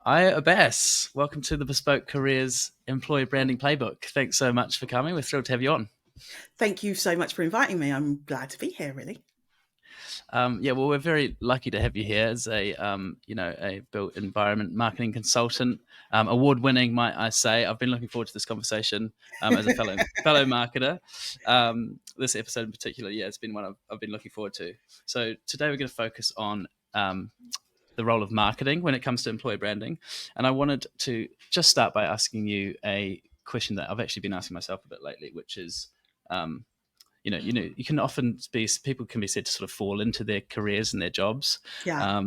Ayo Abbas, welcome to the Bespoke Careers Employer Branding Playbook. Thanks so much for coming. We're thrilled to have you on. Thank you so much for inviting me. I'm glad to be here, really. Well, we're very lucky to have you here as a built environment marketing consultant, award-winning, might I say. I've been looking forward to this conversation as a fellow marketer. This episode in particular, it's been one I've been looking forward to. So today we're going to focus on the role of marketing when it comes to employer branding. And I wanted to just start by asking you a question that I've actually been asking myself a bit lately, which is, you can often be people can be said to sort of fall into their careers and their jobs. Yeah.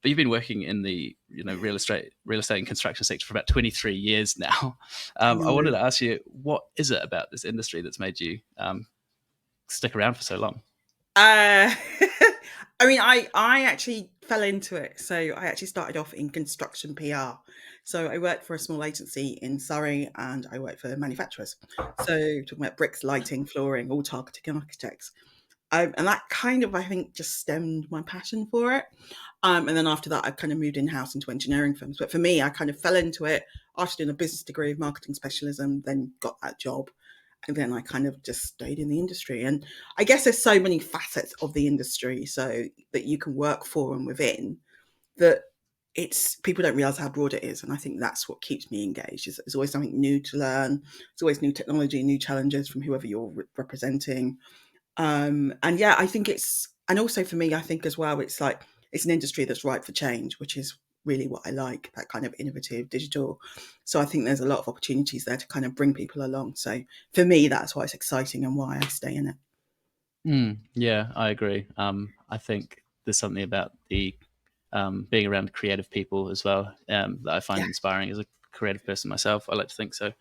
But you've been working in the real estate and construction sector for about 23 years now. I I wanted know. to ask you, what is it about this industry that's made you stick around for so long? Uh, I actually fell into it. So I actually started off in construction PR. So I worked for a small agency in Surrey and I worked for manufacturers. So talking about bricks, lighting, flooring, all targeting architects. And that kind of, I think, just stemmed my passion for it. And then after that, I kind of moved in-house into engineering firms. But for me, I kind of fell into it after doing a business degree of marketing specialism, then got that job. And then I kind of just stayed in the industry. And I guess there's so many facets of the industry so that you can work for and within that it's people don't realize how broad it is. And I think that's what keeps me engaged. Is there's always something new to learn. There's always new technology, new challenges from whoever you're representing. And yeah, I think and also for me, I think as well, it's like, it's an industry that's ripe for change, which is really what I like, that kind of innovative digital. So I think there's a lot of opportunities there to kind of bring people along. So for me, that's why it's exciting and why I stay in it. Yeah, I agree. I think there's something about the being around creative people as well that I find Yeah. inspiring as a creative person myself. I like to think so.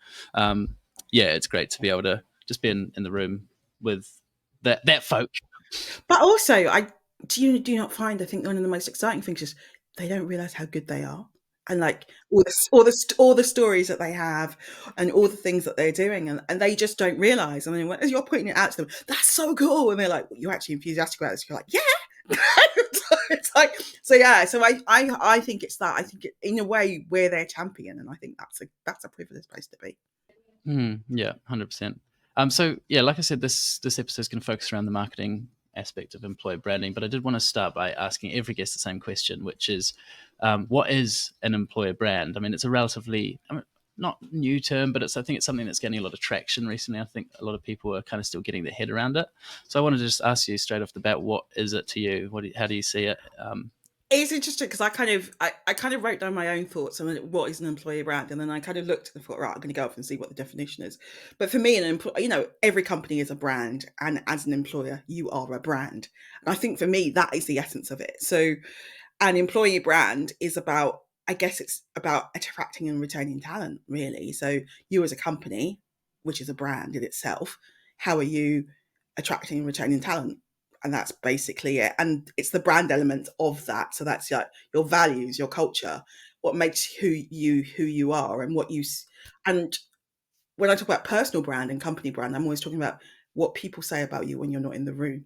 It's great to be able to just be in the room with that folk. But also, I do not find, I think one of the most exciting things is they don't realize how good they are. And like all the stories that they have and all the things that they're doing and they just don't realize. And then as you're putting it out to them, that's so cool. And they're like, you're actually enthusiastic about this. You're like, yeah. It's like, so yeah. So I think it's that. I think in a way we're their champion. And I think that's a privileged place to be. Yeah, 100%. Like I said, this episode is going to focus around the marketing aspect of employer branding, but I did want to start by asking every guest the same question, which is, what is an employer brand? I mean, it's a relatively not new term, but I think it's something that's getting a lot of traction recently. I think a lot of people are kind of still getting their head around it. So I wanted to just ask you straight off the bat, what is it to you? How do you see it? It's interesting because I kind of wrote down my own thoughts on what is an employer brand, and then I kind of looked and thought, right, I'm going to go off and see what the definition is. But for me, every company is a brand, and as an employer, you are a brand. And I think for me, that is the essence of it. So, an employee brand is about, I guess, it's about attracting and retaining talent, really. So, you as a company, which is a brand in itself, how are you attracting and retaining talent? And that's basically it. And it's the brand element of that. So that's like your values, your culture, what makes who you are, and and when I talk about personal brand and company brand, I'm always talking about what people say about you when you're not in the room.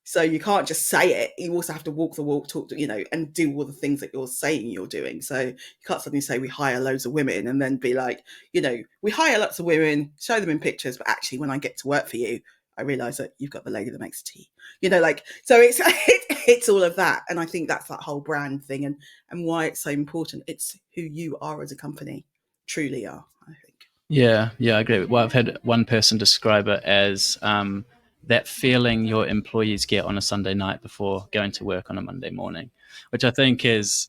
So you can't just say it. You also have to walk the walk, talk to, and do all the things that you're saying you're doing. So you can't suddenly say we hire loads of women and then be like, we hire lots of women, show them in pictures, but actually when I get to work for you, I realize that you've got the lady that makes tea. So it's all of that. And I think that's that whole brand thing and why it's so important. It's who you are as a company, truly are, I think. Yeah, I agree. Well, I've had one person describe it as that feeling your employees get on a Sunday night before going to work on a Monday morning, which I think is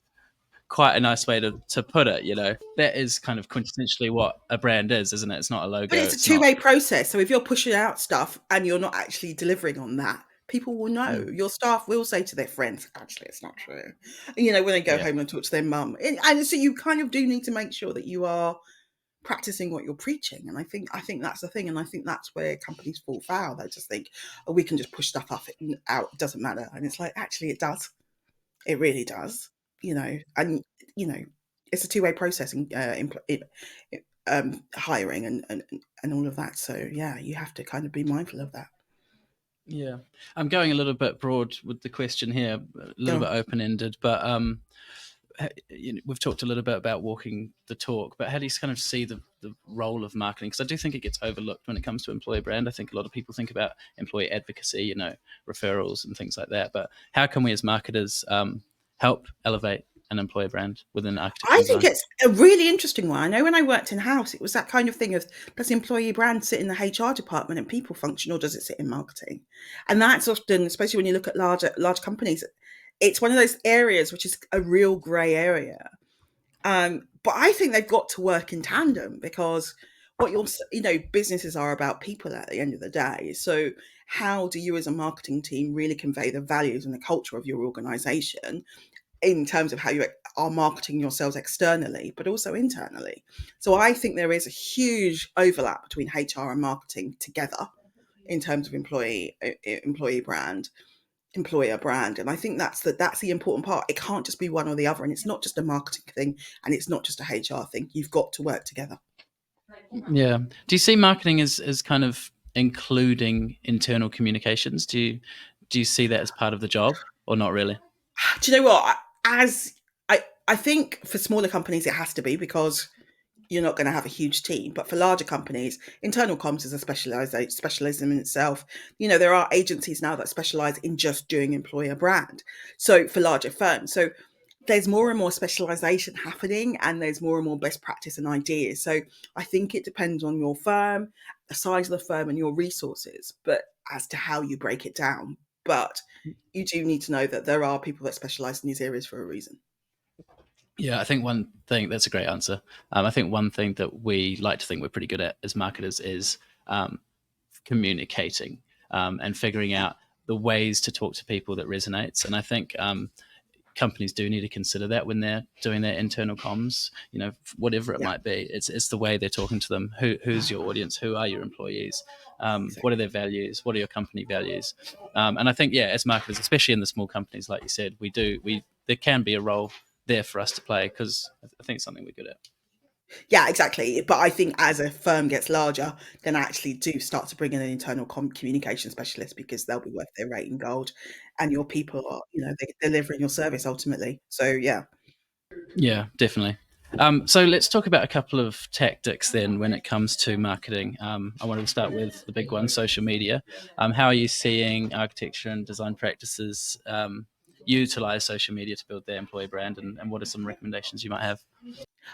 quite a nice way to put it. That is kind of quintessentially what a brand is, isn't it? It's not a But logo. it's a It's not. two-way process. So if you're pushing out stuff and you're not actually delivering on that, people will know. Mm, Your staff will say to their friends, actually, it's not true. When they go yeah, home and talk to their mum. And so you kind of do need to make sure that you are practicing what you're preaching. And I think that's the thing. And I think that's where companies fall foul. They just think, oh, we can just push stuff out. It doesn't matter. And it's like, actually, it does. It really does. And, you know, it's a two-way process in hiring and all of that. So yeah, you have to kind of be mindful of that. yeah. I'm going a little bit broad with the question here, a Go little bit on. open ended, but we've talked a little bit about walking the talk, but how do you kind of see the role of marketing? Because I do think it gets overlooked when it comes to employer brand. I think a lot of people think about employee advocacy, referrals and things like that. But how can we as marketers help elevate an employer brand within architecture I and think design? it's a really interesting one. I know when I worked in house, it was that kind of thing of, does the employee brand sit in the HR department and people function, or does it sit in marketing? And that's often, especially when you look at large companies, it's one of those areas which is a real grey area. But I think they've got to work in tandem, because what businesses are about people at the end of the day. So how do you as a marketing team really convey the values and the culture of your organization in terms of how you are marketing yourselves externally, but also internally? So I think there is a huge overlap between HR and marketing together in terms of employee brand, employer brand. And I think that's the important part. It can't just be one or the other, and it's not just a marketing thing, and it's not just a HR thing. You've got to work together. Yeah. Do you see marketing as kind of including internal communications? Do you see that as part of the job or not really? Do you know what? As I think for smaller companies it has to be, because you're not going to have a huge team. But for larger companies, internal comms is a specialism in itself. There are agencies now that specialise in just doing employer brand. So for larger firms, so there's more and more specialisation happening, and there's more and more best practice and ideas. So I think it depends on your firm, the size of the firm, and your resources, but as to how you break it down. But you do need to know that there are people that specialise in these areas for a reason. Yeah, I think one thing that's a great answer. I think one thing that we like to think we're pretty good at as marketers is communicating and figuring Yeah, out the ways to talk to people that resonates. And I think companies do need to consider that when they're doing their internal comms. Whatever it yeah, might be, it's the way they're talking to them. Who's your audience? Who are your employees? What are exactly. their values? What are your company values? And I think, yeah, as marketers, especially in the small companies, like you said, we there can be a role there for us to play, because I think it's something we're good at. Yeah, exactly. But I think as a firm gets larger, then I actually do start to bring in an internal communication specialist, because they'll be worth their weight in gold, and your people are, they're delivering your service ultimately. So yeah. Yeah, definitely. So let's talk about a couple of tactics then when it comes to marketing. I wanted to start with the big one, social media. How are you seeing architecture and design practices utilize social media to build their employee brand, and what are some recommendations you might have?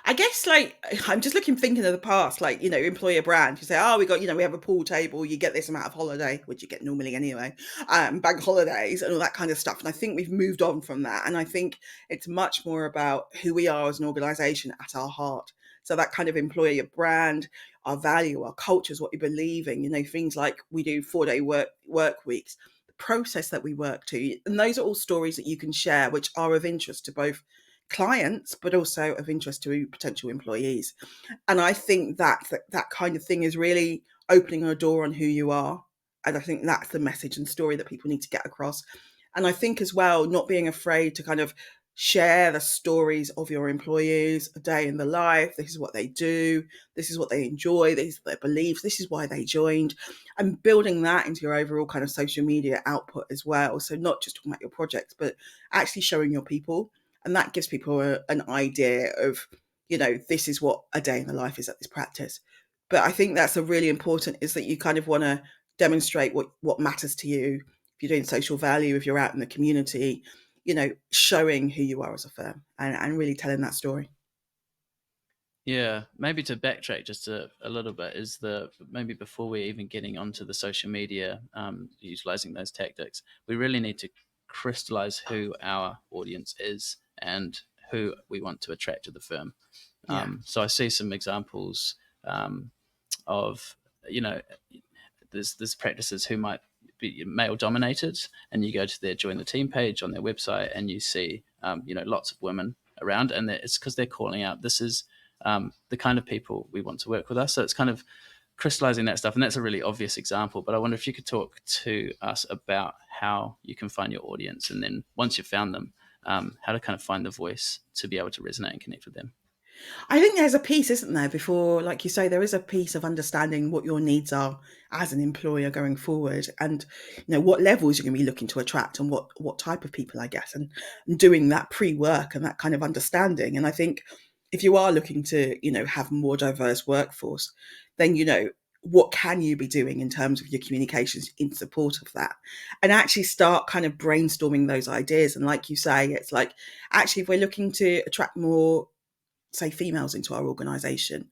I guess, like, I'm just thinking of the past, like, employer brand. You say, oh, we have a pool table, you get this amount of holiday, which you get normally anyway, bank holidays and all that kind of stuff. And I think we've moved on from that. And I think it's much more about who we are as an organization at our heart. So that kind of employer brand, our value, our cultures, what we believe in, things like we do 4-day work weeks, the process that we work to. And those are all stories that you can share, which are of interest to both clients, but also of interest to potential employees. And I think that kind of thing is really opening a door on who you are. And I think that's the message and story that people need to get across. And I think as well, not being afraid to kind of share the stories of your employees, a day in the life. This is what they do. This is what they enjoy. These are their beliefs. This is why they joined. And building that into your overall kind of social media output as well. So not just talking about your projects, but actually showing your people. And that gives people an idea of, this is what a day in the life is at this practice. But I think that's a really important, is that you kind of want to demonstrate what matters to you. If you're doing social value, if you're out in the community, showing who you are as a firm, and really telling that story. Yeah, maybe to backtrack just a little bit, is the maybe before we're even getting onto the social media, utilizing those tactics, we really need to crystallize who our audience is and who we want to attract to the firm. Yeah. So I see some examples of, you know, there's practices who might be male dominated, and you go to their join the team page on their website and you see lots of women around, and it's because they're calling out, this is the kind of people we want to work with us. So it's kind of crystallizing that stuff, and that's a really obvious example, but I wonder if you could talk to us about how you can find your audience, and then once you've found them, how to kind of find the voice to be able to resonate and connect with them. I think there's a piece, isn't there, before, like you say, there is a piece of understanding what your needs are as an employer going forward, and what levels you're going to be looking to attract, and what type of people, I guess, and doing that pre-work and that kind of understanding. And I think if you are looking to have more diverse workforce, then what can you be doing in terms of your communications in support of that, and actually start kind of brainstorming those ideas. And like you say, it's like, actually, if we're looking to attract more, say, females into our organization,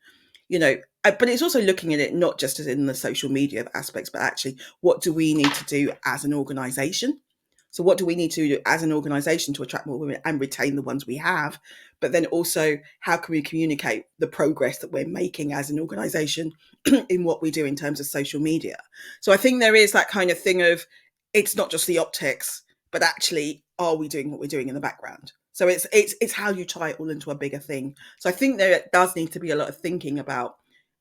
but it's also looking at it not just as in the social media aspects, but actually, what do we need to do as an organization? So what do we need to do as an organization to attract more women and retain the ones we have? But then also, how can we communicate the progress that we're making as an organization in what we do in terms of social media? So I think there is that kind of thing of, it's not just the optics, but actually, are we doing what we're doing in the background? So it's how you tie it all into a bigger thing. So I think there does need to be a lot of thinking about,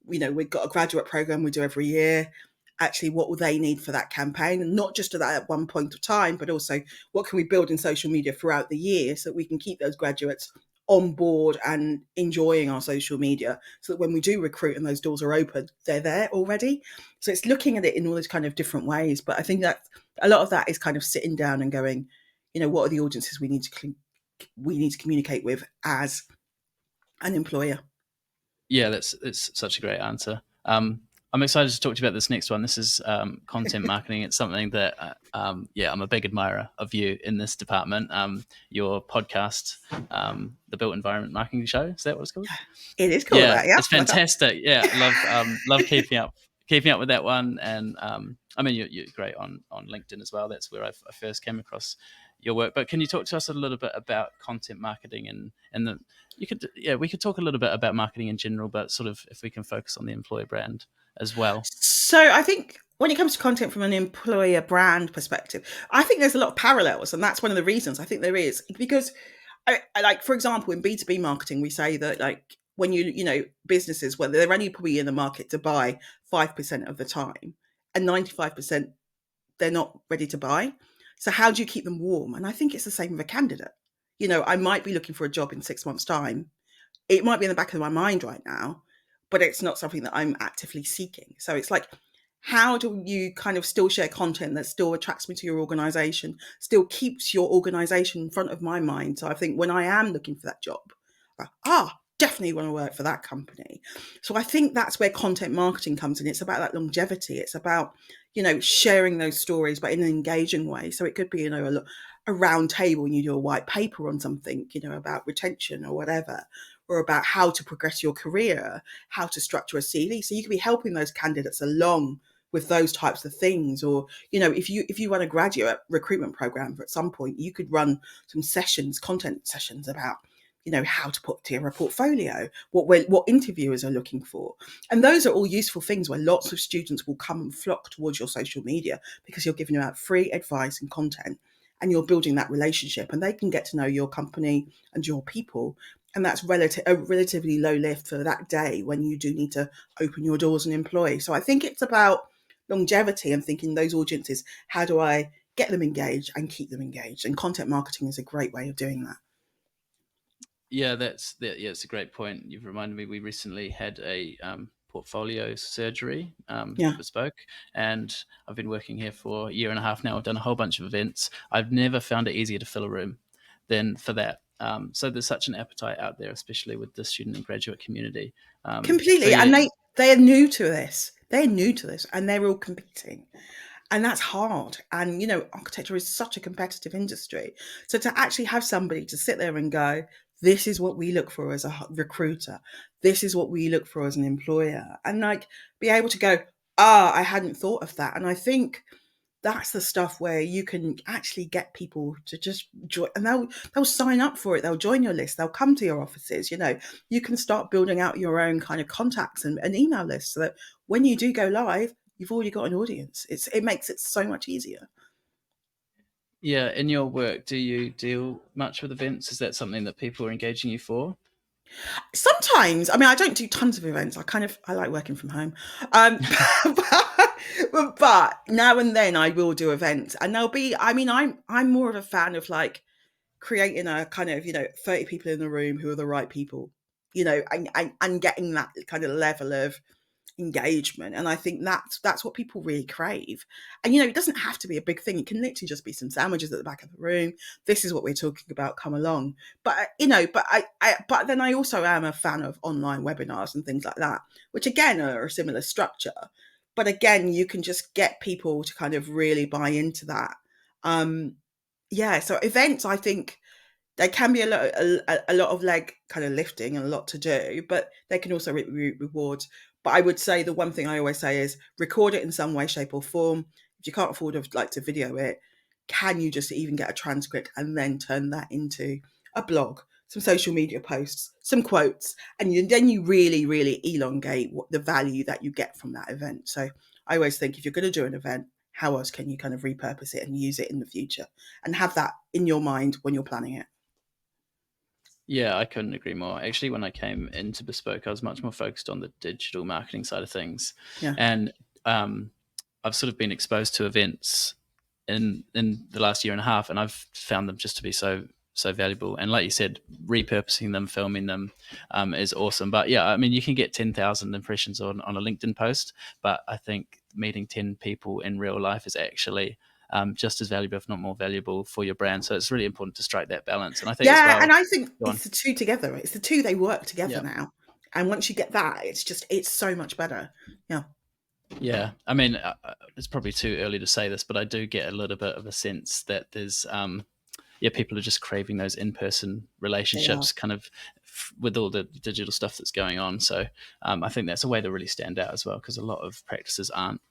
we've got a graduate program we do every year. Actually, what will they need for that campaign? And not just at one point of time, but also, what can we build in social media throughout the year so that we can keep those graduates on board and enjoying our social media, so that when we do recruit and those doors are open, they're there already. So it's looking at it in all these kind of different ways. But I think that a lot of that is kind of sitting down and going, what are the audiences we need to communicate with as an employer? Yeah, that's such a great answer. I'm excited to talk to you about this next one. This is content marketing. It's something that, yeah, I'm a big admirer of you in this department. Your podcast, the Built Environment Marketing Show, is that what it's called? It is called Yeah, that, yeah. it's fantastic. Yeah, love keeping up with that one. And I mean, you're great on LinkedIn as well. That's where I first came across your work. But can you talk to us a little bit about content marketing, and the you could yeah we could talk a little bit about marketing in general, but sort of if we can focus on the employer brand as well. So I think when it comes to content from an employer brand perspective, I think there's a lot of parallels, and that's one of the reasons I think there is, because I like, for example, in B2B marketing, we say that, like, when businesses, well, they're only probably in the market to buy 5% of the time, and 95% they're not ready to buy. So how do you keep them warm? And I think it's the same with a candidate. I might be looking for a job in 6 months' time. It might be in the back of my mind right now, but it's not something that I'm actively seeking. So it's like, how do you kind of still share content that still attracts me to your organization, still keeps your organization in front of my mind? So I think when I am looking for that job, definitely want to work for that company. So I think that's where content marketing comes in. It's about that longevity. It's about, sharing those stories, but in an engaging way. So it could be, a round table and you do a white paper on something, about retention or whatever, or about how to progress your career, how to structure a CV. So you could be helping those candidates along with those types of things. Or, if you run a graduate recruitment program, at some point you could run some sessions, content sessions about, how to put together a portfolio, what interviewers are looking for. And those are all useful things where lots of students will come and flock towards your social media, because you're giving out free advice and content, and you're building that relationship, and they can get to know your company and your people. And that's a relatively low lift for that day when you do need to open your doors and employ. So I think it's about longevity and thinking those audiences, how do I get them engaged and keep them engaged? And content marketing is a great way of doing that. Yeah, yeah, it's a great point. You've reminded me. We recently had a portfolio surgery Yeah. for Bespoke, and I've been working here for a year and a half now. I've done a whole bunch of events. I've never found it easier to fill a room than for that. So there's such an appetite out there, especially with the student and graduate community. So Completely. yeah, And they're new to this. They're new to this, and they're all competing. And that's hard. And, architecture is such a competitive industry. So to actually have somebody to sit there and go, this is what we look for as a recruiter, this is what we look for as an employer, and like be able to go, I hadn't thought of that. And I think that's the stuff where you can actually get people to just join, and they'll sign up for it. They'll join your list. They'll come to your offices. You can start building out your own kind of contacts and an email list, so that when you do go live, you've already got an audience. It makes it so much easier. yeah. In your work, do you deal much with events? Is that something that people are engaging you for? Sometimes, I mean, I don't do tons of events. I like working from home, but now and then I will do events, and there'll be. I mean, I'm more of a fan of like creating a kind of 30 people in the room who are the right people. and getting that kind of level of engagement. And I think that's what people really crave. And it doesn't have to be a big thing. It can literally just be some sandwiches at the back of the room. This is what we're talking about, come along. But but then I also am a fan of online webinars and things like that, which again are a similar structure. But again, you can just get people to kind of really buy into that. Yeah, so events, I think there can be a lot of leg kind of lifting and a lot to do, but they can also rewards. But I would say the one thing I always say is record it in some way, shape, or form. If you can't afford to video it, can you just even get a transcript and then turn that into a blog, some social media posts, some quotes, and then you really, really elongate the value that you get from that event. So I always think if you're going to do an event, how else can you kind of repurpose it and use it in the future and have that in your mind when you're planning it? Yeah, I couldn't agree more. Actually, when I came into Bespoke, I was much more focused on the digital marketing side of things, Yeah. and um, I've sort of been exposed to events in the last year and a half, and I've found them just to be so valuable. And like you said, repurposing them, filming them, is awesome. But yeah, I mean, you can get 10,000 impressions on a LinkedIn post, but I think meeting 10 people in real life is actually just as valuable, if not more valuable, for your brand. So it's really important to strike that balance. And I think as Yeah, well, and I think go on. it's the two together. It's the two, they work together Yeah. now. And once you get that, it's so much better. Yeah. Yeah, I mean, it's probably too early to say this, but I do get a little bit of a sense that there's, yeah, people are just craving those in-person They are. relationships, kind of with all the digital stuff that's going on. So I think that's a way to really stand out as well, because a lot of practices aren't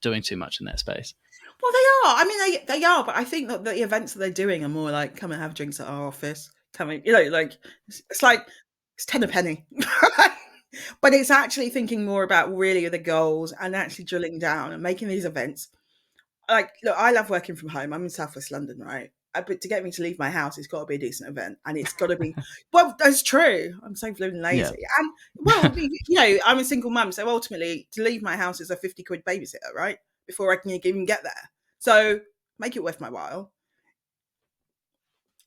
doing too much in that space. Well, they are. I mean, they are, but I think that the events that they're doing are more like come and have drinks at our office. Coming, like it's like it's 10 a penny. But it's actually thinking more about really the goals and actually drilling down and making these events. Like, look, I love working from home. I'm in Southwest London, right? But to get me to leave my house, it's got to be a decent event, and it's got to be. Well, that's true. I'm so blooming Yeah. lazy, and well, I'm a single mum, so ultimately, to leave my house is a 50 quid babysitter, right? Before I can even get there, so make it worth my while.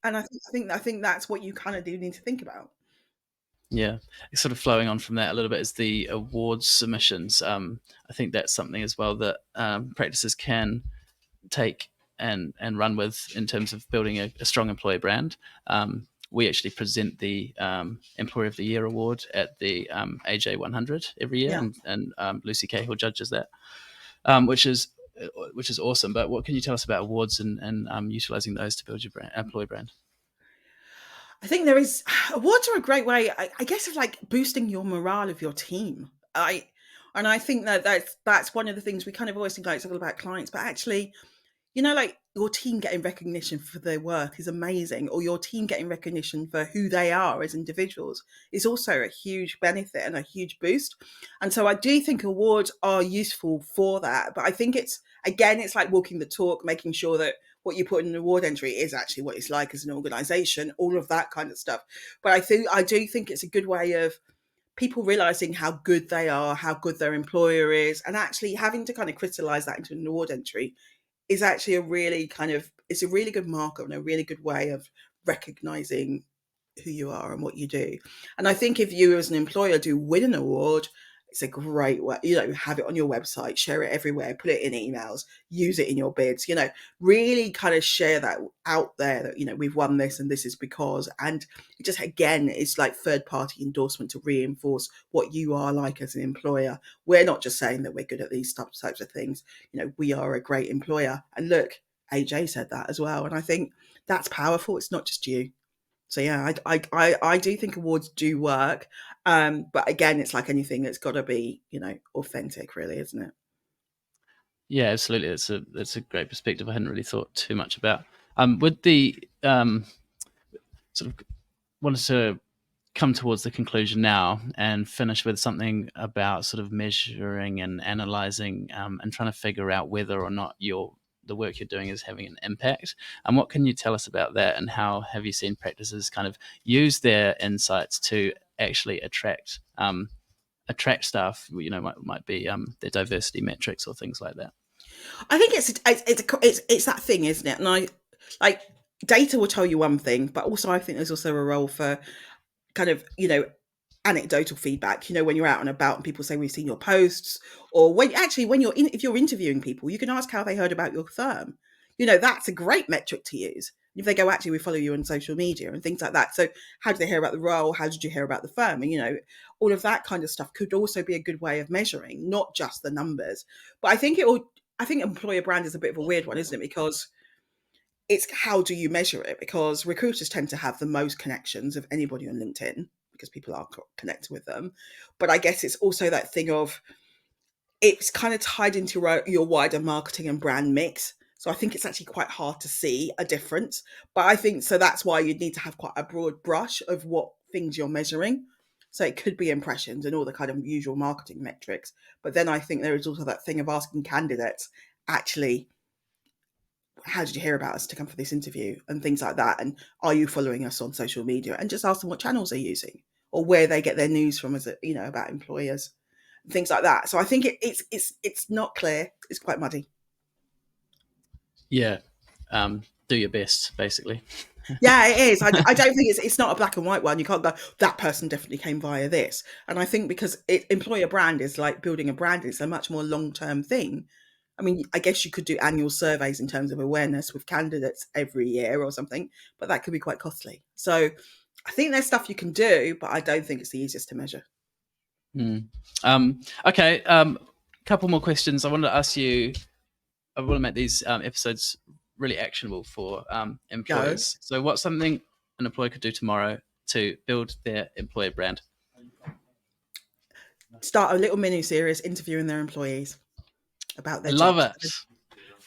And I think that's what you kind of do need to think about. Yeah, sort of flowing on from that a little bit is the awards submissions. I think that's something as well that practices can take and run with in terms of building a strong employer brand. We actually present the Employer of the Year award at the AJ 100 every year, Yeah. and Lucy Cahill judges that, which is awesome. But what can you tell us about awards and utilizing those to build your employee brand? I think there is awards are a great way, I guess, of like boosting your morale of your team. I think that that's one of the things we kind of always think like it's all about clients, but actually, like your team getting recognition for their work is amazing, or your team getting recognition for who they are as individuals is also a huge benefit and a huge boost. And so I do think awards are useful for that. But I think it's like walking the talk, making sure that what you put in an award entry is actually what it's like as an organization, all of that kind of stuff. But I do think it's a good way of people realizing how good they are, how good their employer is, and actually having to kind of crystallize that into an award entry is actually it's a really good marker and a really good way of recognizing who you are and what you do. And I think if you as an employer do win an award, it's a great way, have it on your website, share it everywhere, put it in emails, use it in your bids, really kind of share that out there that, we've won this and this is because, and it just, again, it's like third party endorsement to reinforce what you are like as an employer. We're not just saying that we're good at these types of things, we are a great employer. And look, AJ said that as well. And I think that's powerful. It's not just you. So yeah, I do think awards do work, but again, it's like anything; it's got to be authentic, really, isn't it? Yeah, absolutely. That's a great perspective. I hadn't really thought too much about. With the sort of wanted to come towards the conclusion now and finish with something about sort of measuring and analyzing, and trying to figure out whether or not the work you're doing is having an impact. And what can you tell us about that? And how have you seen practices kind of use their insights to actually attract staff? Might be their diversity metrics or things like that. I think it's that thing, isn't it? And I like data will tell you one thing, but also I think there's also a role for kind of anecdotal feedback, when you're out and about and people say we've seen your posts, or when if you're interviewing people, you can ask how they heard about your firm. That's a great metric to use. If they go, actually, we follow you on social media and things like that. So how did they hear about the role? How did you hear about the firm? And, all of that kind of stuff could also be a good way of measuring, not just the numbers. But I think employer brand is a bit of a weird one, isn't it? Because it's how do you measure it? Because recruiters tend to have the most connections of anybody on LinkedIn because people are connected with them. But I guess it's also that thing of it's kind of tied into your wider marketing and brand mix. So I think it's actually quite hard to see a difference. But I think so that's why you'd need to have quite a broad brush of what things you're measuring. So it could be impressions and all the kind of usual marketing metrics. But then I think there is also that thing of asking candidates, actually, how did you hear about us to come for this interview and things like that? And are you following us on social media? And just ask them what channels they're using or where they get their news from, about employers and things like that. So I think it's not clear. It's quite muddy. Yeah. Do your best, basically. Yeah, it is. I don't think it's not a black and white one. You can't go, that person definitely came via this. And I think because employer brand is like building a brand, it's a much more long-term thing. I mean, I guess you could do annual surveys in terms of awareness with candidates every year or something, but that could be quite costly. So I think there's stuff you can do, but I don't think it's the easiest to measure. Okay. Couple more questions. I wanted to ask you, I want to make these episodes really actionable for employers. So what's something an employer could do tomorrow to build their employer brand? Start a little mini series interviewing their employees about their Love jobs. it.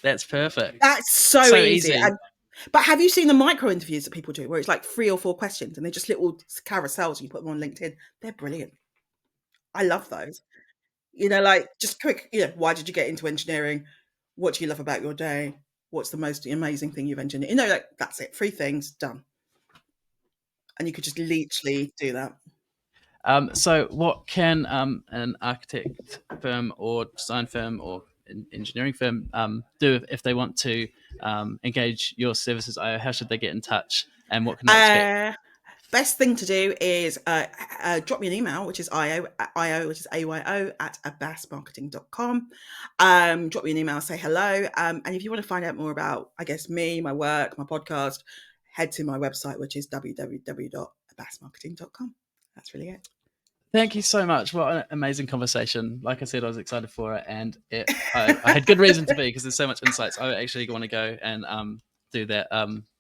That's perfect. That's so easy. But have you seen the micro interviews that people do where it's like 3 or 4 questions and they're just little carousels and you put them on LinkedIn? They're brilliant. I love those. Like just quick, why did you get into engineering? What do you love about your day? What's the most amazing thing you've engineered? Like that's it. 3 things, done. And you could just literally do that. So what can an architect firm or design firm or engineering firm do if they want to engage your services? How should they get in touch, and what can they expect? Best thing to do is drop me an email, which is Ayo, which is AYO at abbasmarketing.com. Drop me an email, say hello. And if you want to find out more about, I guess, me, my work, my podcast, head to my website, which is www.abbasmarketing.com. That's really it. Thank you so much. What an amazing conversation. Like I said, I was excited for it, and I had good reason to be because there's so much insights. I actually want to go and do that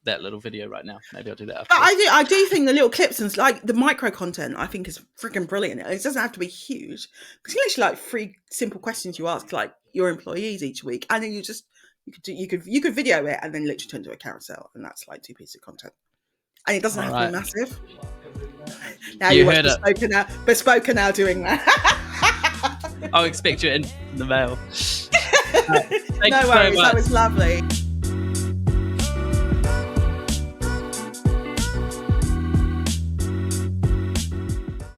little video right now. Maybe I'll do that after. But I do think the little clips and like the micro content I think is freaking brilliant. It doesn't have to be huge. It's literally like 3 simple questions you ask like your employees each week, and then you could video it and then literally turn to a carousel, and that's like 2 pieces of content. And it doesn't have to be massive. Now you watch Bespoke now doing that. I'll expect you in the mail. No worries, that was lovely.